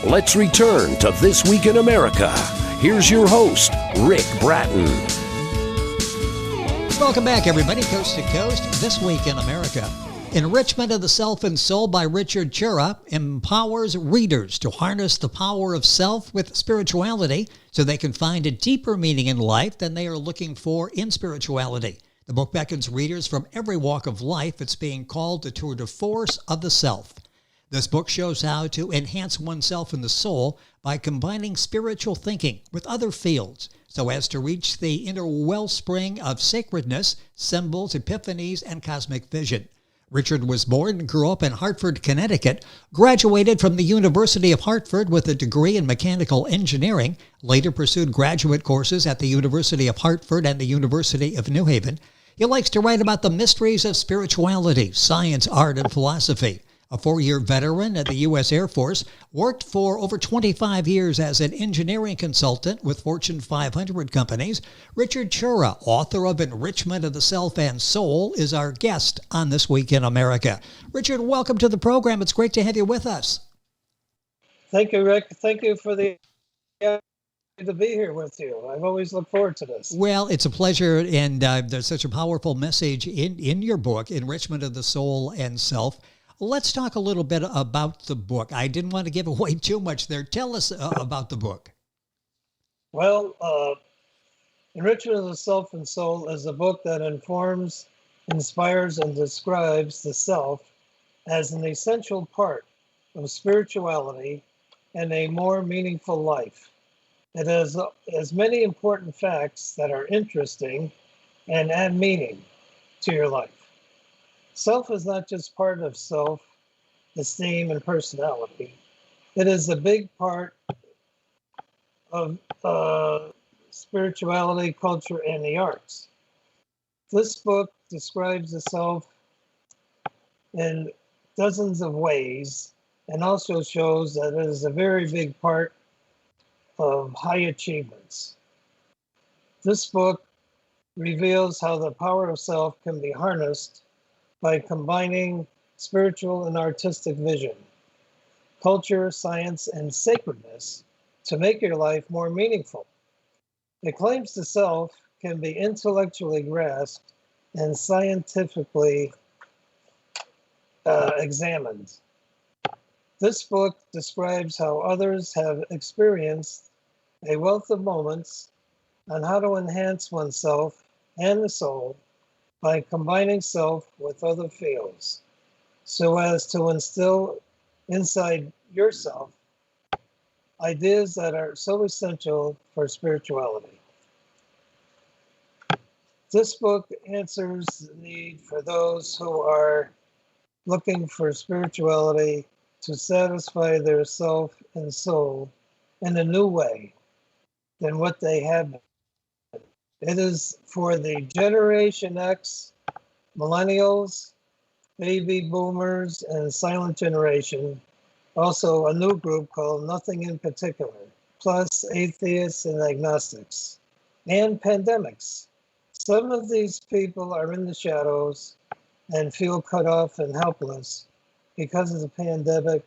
Let's return to This Week in America. Here's your host, Rick Bratton. Welcome back, everybody, coast to coast. This Week in America. Enrichment of the Self and Soul by Richard Choura empowers readers to harness the power of self with spirituality so they can find a deeper meaning in life than they are looking for in spirituality. The book beckons readers from every walk of life. It's being called the tour de force of the self. This book shows how to enhance oneself and the soul by combining spiritual thinking with other fields so as to reach the inner wellspring of sacredness, symbols, epiphanies, and cosmic vision. Richard was born and grew up in Hartford, Connecticut, graduated from the University of Hartford with a degree in mechanical engineering, later pursued graduate courses at the University of Hartford and the University of New Haven. He likes to write about the mysteries of spirituality, science, art, and philosophy. A 4-year veteran at the U.S. Air Force, worked for over 25 years as an engineering consultant with Fortune 500 companies. Richard Choura, author of Enrichment of the Self and Soul, is our guest on This Week in America. Richard, welcome to the program. It's great to have you with us. Thank you, Rick. Thank you for the to be here with you. I've always looked forward to this. Well, it's a pleasure, and there's such a powerful message in your book, Enrichment of the Soul and Self. Let's talk a little bit about the book. I didn't want to give away too much there. Tell us about the book. Well, Enrichment of the Self and Soul is a book that informs, inspires, and describes the self as an essential part of spirituality and a more meaningful life. It has many important facts that are interesting and add meaning to your life. Self is not just part of self-esteem and personality. It is a big part of spirituality, culture, and the arts. This book describes the self in dozens of ways and also shows that it is a very big part of high achievements. This book reveals how the power of self can be harnessed by combining spiritual and artistic vision, culture, science, and sacredness to make your life more meaningful. It claims the self can be intellectually grasped and scientifically examined. This book describes how others have experienced a wealth of moments on how to enhance oneself and the soul by combining self with other fields, so as to instill inside yourself ideas that are so essential for spirituality. This book answers the need for those who are looking for spirituality to satisfy their self and soul in a new way than what they have been. It is for the Generation X, millennials, baby boomers, and silent generation, also a new group called Nothing in Particular, plus atheists and agnostics, and pandemics. Some of these people are in the shadows and feel cut off and helpless because of the pandemic,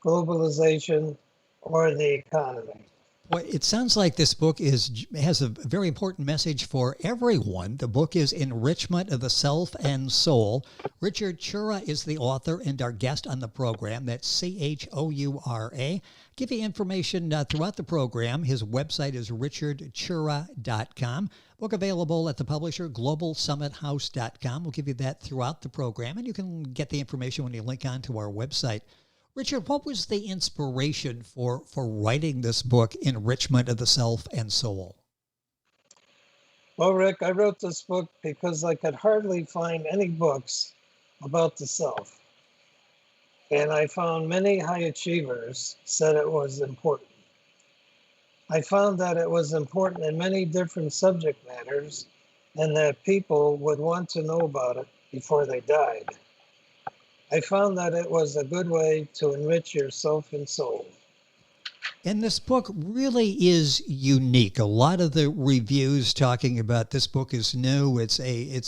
globalization, or the economy. Well, it sounds like this book has a very important message for everyone. The book is Enrichment of the Self and Soul. Richard Choura is the author and our guest on the program. That's Choura. Give you information throughout the program. His website is richardchoura.com. Book available at the publisher globalsummithouse.com. We'll give you that throughout the program, and you can get the information when you link on to our website. Richard, what was the inspiration for writing this book, Enrichment of the Self and Soul? Well, Rick, I wrote this book because I could hardly find any books about the self. And I found many high achievers said it was important. I found that it was important in many different subject matters and that people would want to know about it before they died. I found that it was a good way to enrich your self and soul. And this book really is unique. A lot of the reviews talking about this book is new. It's a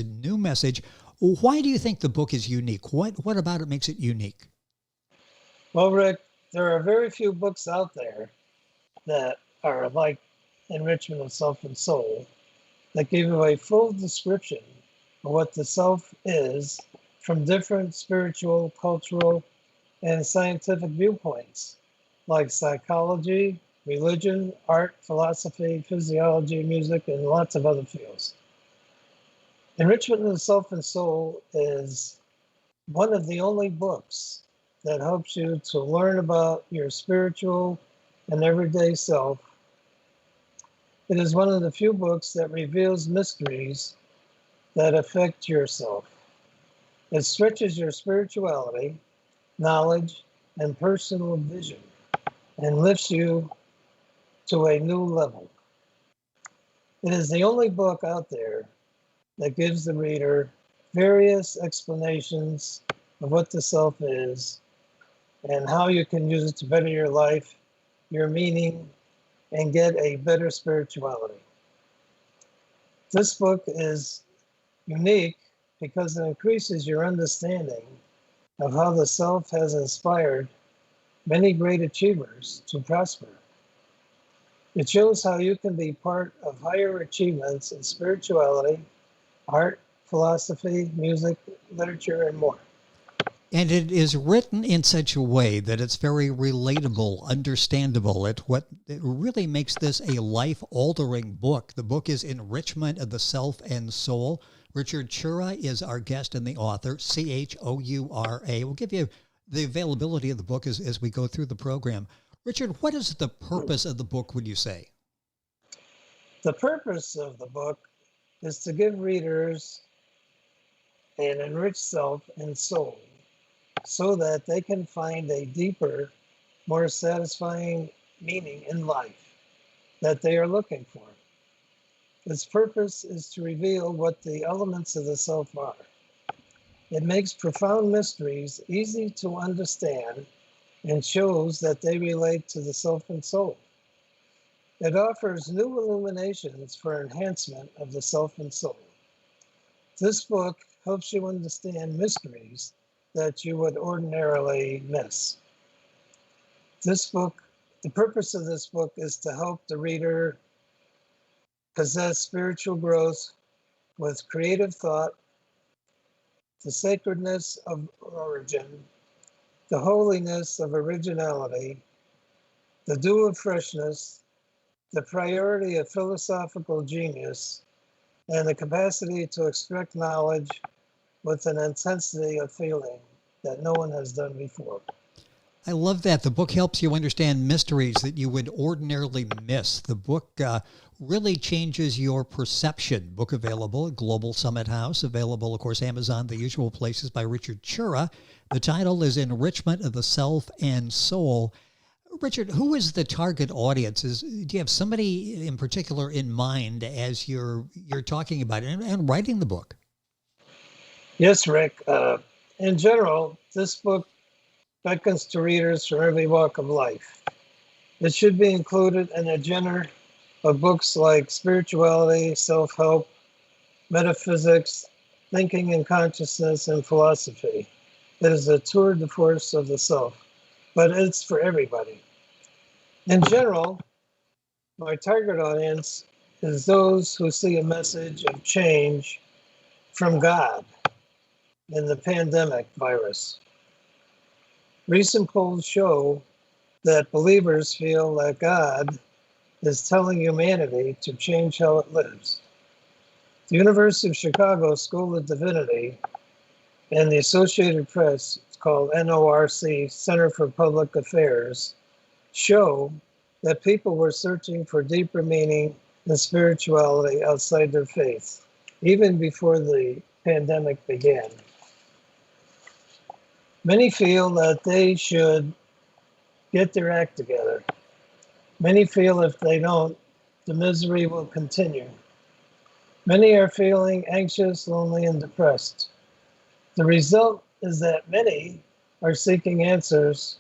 new message. Why do you think the book is unique? What about it makes it unique? Well, Rick, there are very few books out there that are like Enrichment of Self and Soul that give you a full description of what the self is from different spiritual, cultural, and scientific viewpoints, like psychology, religion, art, philosophy, physiology, music, and lots of other fields. Enrichment of the Self and Soul is one of the only books that helps you to learn about your spiritual and everyday self. It is one of the few books that reveals mysteries that affect yourself. It stretches your spirituality, knowledge, and personal vision and lifts you to a new level. It is the only book out there that gives the reader various explanations of what the self is and how you can use it to better your life, your meaning, and get a better spirituality. This book is unique because it increases your understanding of how the self has inspired many great achievers to prosper. It shows how you can be part of higher achievements in spirituality, art, philosophy, music, literature, and more. And it is written in such a way that it's very relatable, understandable. It really makes this a life-altering book. The book is Enrichment of the Self and Soul. Richard Choura is our guest and the author, Choura. We'll give you the availability of the book as we go through the program. Richard, what is the purpose of the book, would you say? The purpose of the book is to give readers an enriched self and soul so that they can find a deeper, more satisfying meaning in life that they are looking for. Its purpose is to reveal what the elements of the self are. It makes profound mysteries easy to understand and shows that they relate to the self and soul. It offers new illuminations for enhancement of the self and soul. This book helps you understand mysteries that you would ordinarily miss. The purpose of this book is to help the reader possess spiritual growth with creative thought, the sacredness of origin, the holiness of originality, the dew of freshness, the priority of philosophical genius, and the capacity to extract knowledge with an intensity of feeling that no one has done before. I love that. The book helps you understand mysteries that you would ordinarily miss. The book really changes your perception. Book available at Global Summit House, available, of course, Amazon, the usual places, by Richard Choura. The title is Enrichment of the Self and Soul. Richard, who is the target audience? Do you have somebody in particular in mind as you're talking about it and writing the book? Yes, Rick. In general, this book beckons to readers from every walk of life. It should be included in a genre of books like spirituality, self-help, metaphysics, thinking and consciousness, and philosophy. It is a tour de force of the self, but it's for everybody. In general, my target audience is those who see a message of change from God in the pandemic virus. Recent polls show that believers feel that God is telling humanity to change how it lives. The University of Chicago School of Divinity and the Associated Press, it's called NORC, Center for Public Affairs, show that people were searching for deeper meaning and spirituality outside their faith, even before the pandemic began. Many feel that they should get their act together. Many feel if they don't, the misery will continue. Many are feeling anxious, lonely, and depressed. The result is that many are seeking answers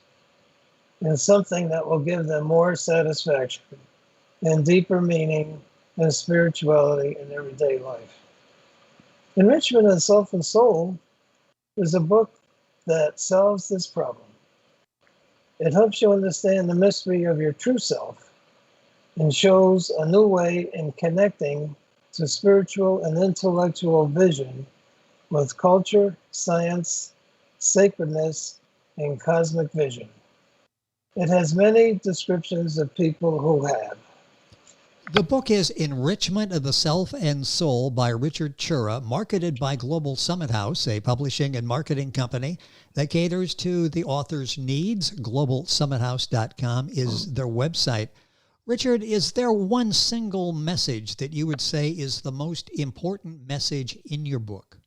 in something that will give them more satisfaction and deeper meaning and spirituality in everyday life. Enrichment of Self and Soul is a book that solves this problem. It helps you understand the mystery of your true self and shows a new way in connecting to spiritual and intellectual vision with culture, science, sacredness, and cosmic vision. It has many descriptions of people who have. The book is Enrichment of the Self and Soul by Richard Choura, marketed by Global Summit House, a publishing and marketing company that caters to the author's needs. GlobalSummitHouse.com is their website. Richard, is there one single message that you would say is the most important message in your book?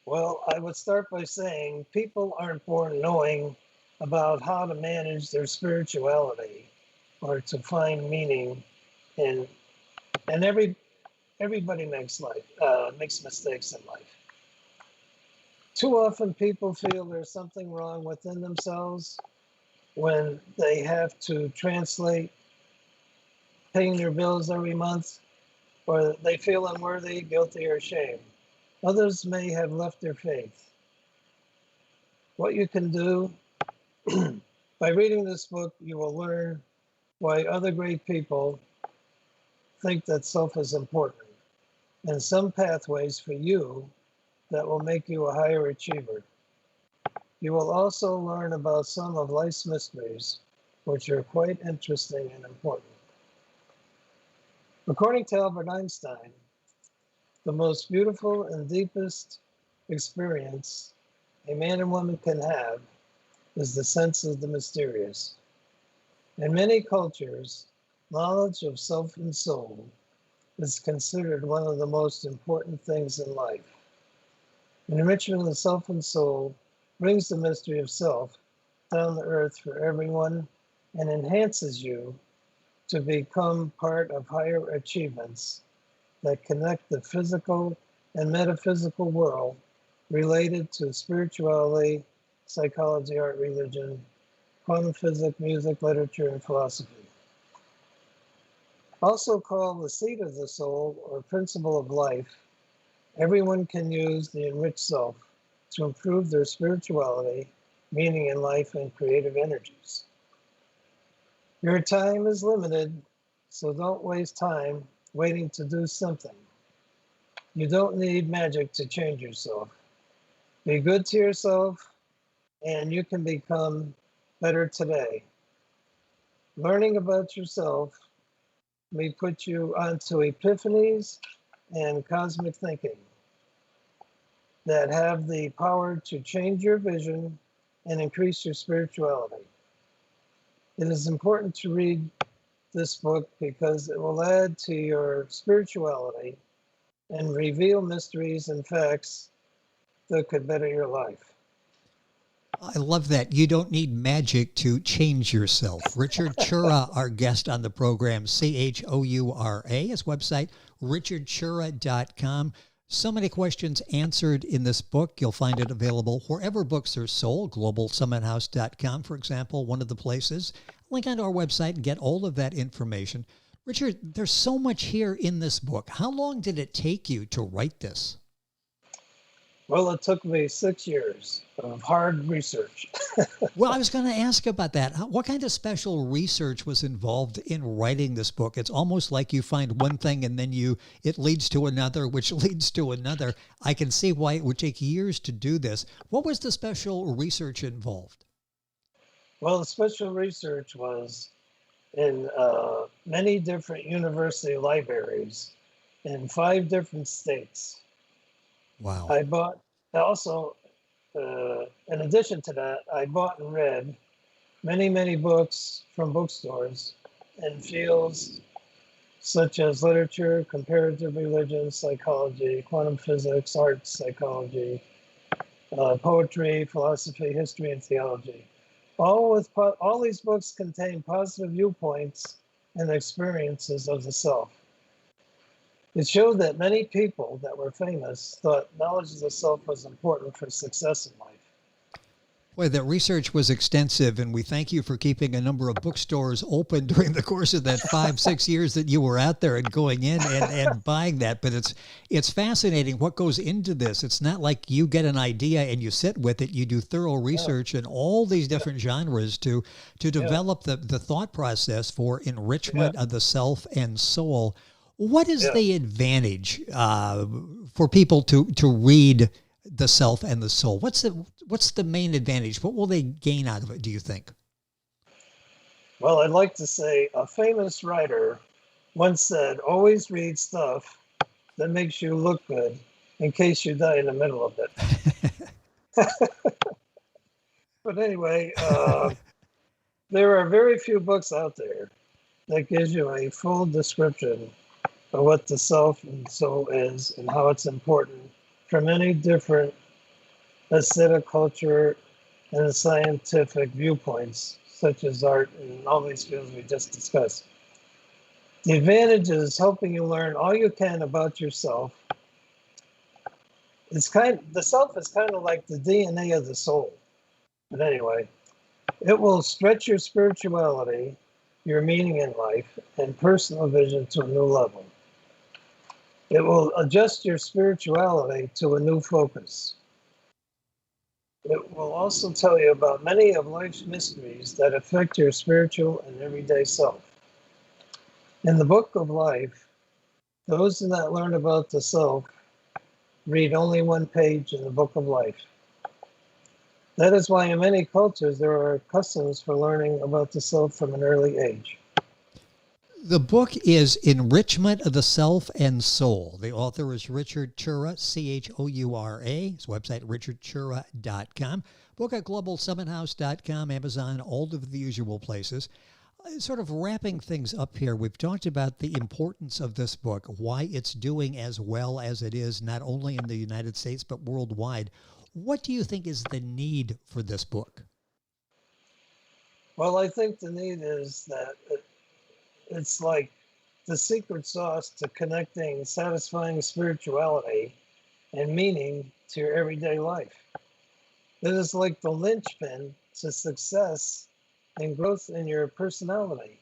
Well, I would start by saying people aren't born knowing about how to manage their spirituality or to find meaning in, and everybody makes mistakes in life. Too often people feel there's something wrong within themselves when they have to translate paying their bills every month, or they feel unworthy, guilty, or ashamed. Others may have left their faith. What you can do by reading this book, you will learn why other great people think that self is important, and some pathways for you that will make you a higher achiever. You will also learn about some of life's mysteries, which are quite interesting and important. According to Albert Einstein, the most beautiful and deepest experience a man and woman can have is the sense of the mysterious. In many cultures, knowledge of self and soul is considered one of the most important things in life. Enrichment of the self and soul brings the mystery of self down to earth for everyone and enhances you to become part of higher achievements that connect the physical and metaphysical world related to spirituality, psychology, art, religion, quantum physics, music, literature, and philosophy. Also called the seat of the soul or principle of life, everyone can use the enriched self to improve their spirituality, meaning in life, and creative energies. Your time is limited, so don't waste time waiting to do something. You don't need magic to change yourself. Be good to yourself, and you can become better today. Learning about yourself may put you onto epiphanies and cosmic thinking that have the power to change your vision and increase your spirituality. It is important to read this book because it will add to your spirituality and reveal mysteries and facts that could better your life. I love that. You don't need magic to change yourself. Richard Choura, our guest on the program, Choura, his website, richardchoura.com. So many questions answered in this book. You'll find it available wherever books are sold. GlobalSummitHouse.com, for example, one of the places. Link onto our website and get all of that information. Richard, there's so much here in this book. How long did it take you to write this? Well, it took me 6 years of hard research. Well, I was going to ask about that. What kind of special research was involved in writing this book? It's almost like you find one thing and then it leads to another, which leads to another. I can see why it would take years to do this. What was the special research involved? Well, the special research was in many different university libraries in 5 different states. Wow. I bought also, in addition to that, I bought and read many books from bookstores in fields such as literature, comparative religion, psychology, quantum physics, arts, psychology, poetry, philosophy, history, and theology. All these books contain positive viewpoints and experiences of the self. It showed that many people that were famous thought knowledge of the self was important for success in life. Boy, that research was extensive, and we thank you for keeping a number of bookstores open during the course of that 5-6 years that you were out there and going in and buying that. But it's fascinating what goes into this. It's not like you get an idea and you sit with it. You do thorough research in all these different genres to develop the thought process for enrichment of the self and soul. What is the advantage for people to read the self and the soul? What's the main advantage? What will they gain out of it, do you think? Well, I'd like to say a famous writer once said, always read stuff that makes you look good in case you die in the middle of it. But anyway, there are very few books out there that gives you a full description of what the self and soul is and how it's important from many different aesthetic, culture, and scientific viewpoints, such as art and all these fields we just discussed. The advantage is helping you learn all you can about yourself. The self is kind of like the DNA of the soul. But anyway, it will stretch your spirituality, your meaning in life, and personal vision to a new level. It will adjust your spirituality to a new focus. It will also tell you about many of life's mysteries that affect your spiritual and everyday self. In the book of life, those who not learn about the self read only one page in the book of life. That is why in many cultures there are customs for learning about the self from an early age. The book is Enrichment of the Self and Soul. The author is Richard Choura, Choura. His website, richardchoura.com. Book at globalsummithouse.com, Amazon, all of the usual places. Sort of wrapping things up here, we've talked about the importance of this book, why it's doing as well as it is, not only in the United States, but worldwide. What do you think is the need for this book? Well, I think the need is that it's like the secret sauce to connecting satisfying spirituality and meaning to your everyday life. It is like the linchpin to success and growth in your personality.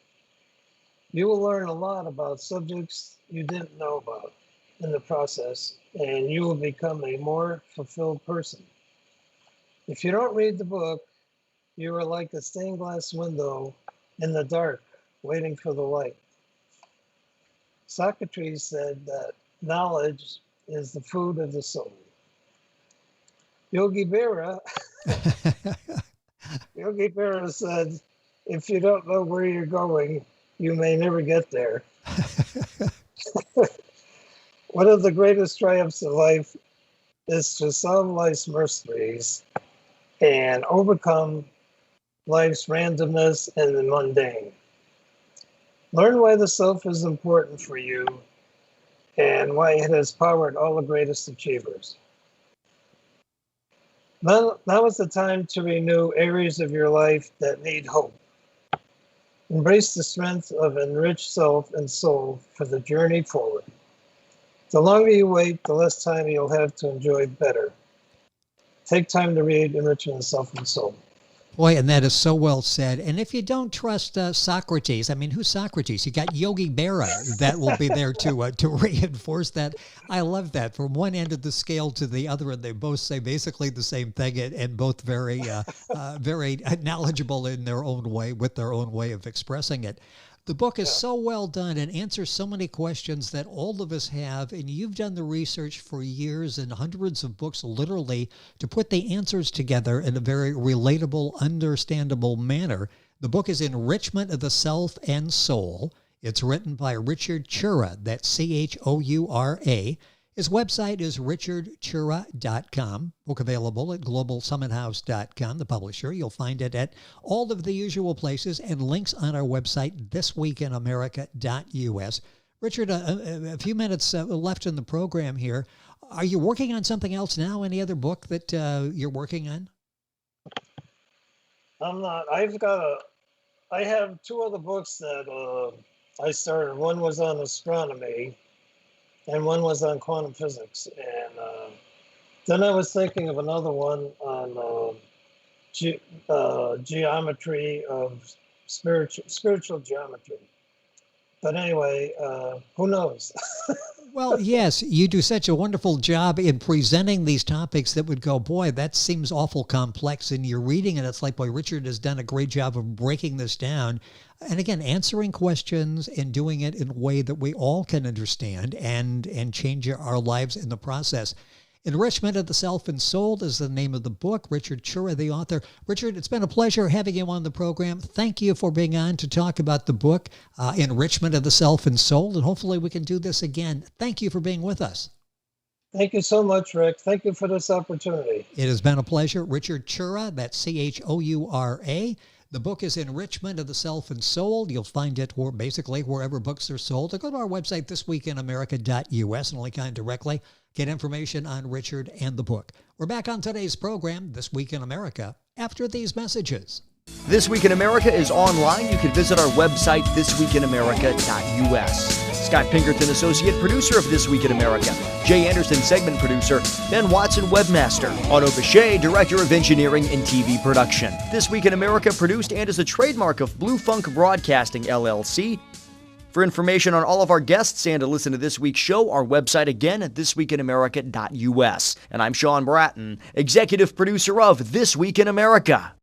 You will learn a lot about subjects you didn't know about in the process, and you will become a more fulfilled person. If you don't read the book, you are like a stained glass window in the dark, waiting for the light. Socrates said that knowledge is the food of the soul. Yogi Berra said, if you don't know where you're going, you may never get there. One of the greatest triumphs of life is to solve life's mysteries and overcome life's randomness and the mundane. Learn why the self is important for you and why it has powered all the greatest achievers. Now is the time to renew areas of your life that need hope. Embrace the strength of enriched self and soul for the journey forward. The longer you wait, the less time you'll have to enjoy better. Take time to read Enrichment of Self and Soul. Boy, and that is so well said. And if you don't trust Socrates, I mean, who's Socrates? You got Yogi Berra that will be there to reinforce that. I love that. From one end of the scale to the other, and they both say basically the same thing, and both very, very knowledgeable in their own way, with their own way of expressing it. The book is so well done and answers so many questions that all of us have, and you've done the research for years and hundreds of books, literally, to put the answers together in a very relatable, understandable manner. The book is Enrichment of the Self and Soul. It's written by Richard Choura, that's Choura. His website is richardchoura.com. Book available at globalsummithouse.com, the publisher. You'll find it at all of the usual places and links on our website, thisweekinamerica.us. Richard, a few minutes left in the program here. Are you working on something else now? Any other book that you're working on? I'm not. I have two other books that I started. One was on astronomy, and one was on quantum physics. And then I was thinking of another one on geometry of spiritual geometry. But anyway, who knows? Well, yes, you do such a wonderful job in presenting these topics that would go, boy, that seems awful complex. And you're reading it, it's like, boy, Richard has done a great job of breaking this down. And again, answering questions and doing it in a way that we all can understand and change our lives in the process. Enrichment of the Self and Soul is the name of the book. Richard Choura, the author. Richard, it's been a pleasure having you on the program. Thank you for being on to talk about the book, Enrichment of the Self and Soul, and hopefully we can do this again. Thank you for being with us. Thank you so much, Rick. Thank you for this opportunity. It has been a pleasure. Richard Choura, that's Choura. The book is Enrichment of the Self and Soul. You'll find it basically wherever books are sold. Or go to our website, thisweekinamerica.us, and link on directly. Get information on Richard and the book. We're back on today's program, This Week in America, after these messages. This Week in America is online. You can visit our website, thisweekinamerica.us. Scott Pinkerton, associate producer of This Week in America. Jay Anderson, segment producer. Ben Watson, webmaster. Otto Bechet, director of engineering and TV production. This Week in America produced and is a trademark of Blue Funk Broadcasting, LLC. For information on all of our guests and to listen to this week's show, our website again at thisweekinamerica.us. And I'm Sean Bratton, executive producer of This Week in America.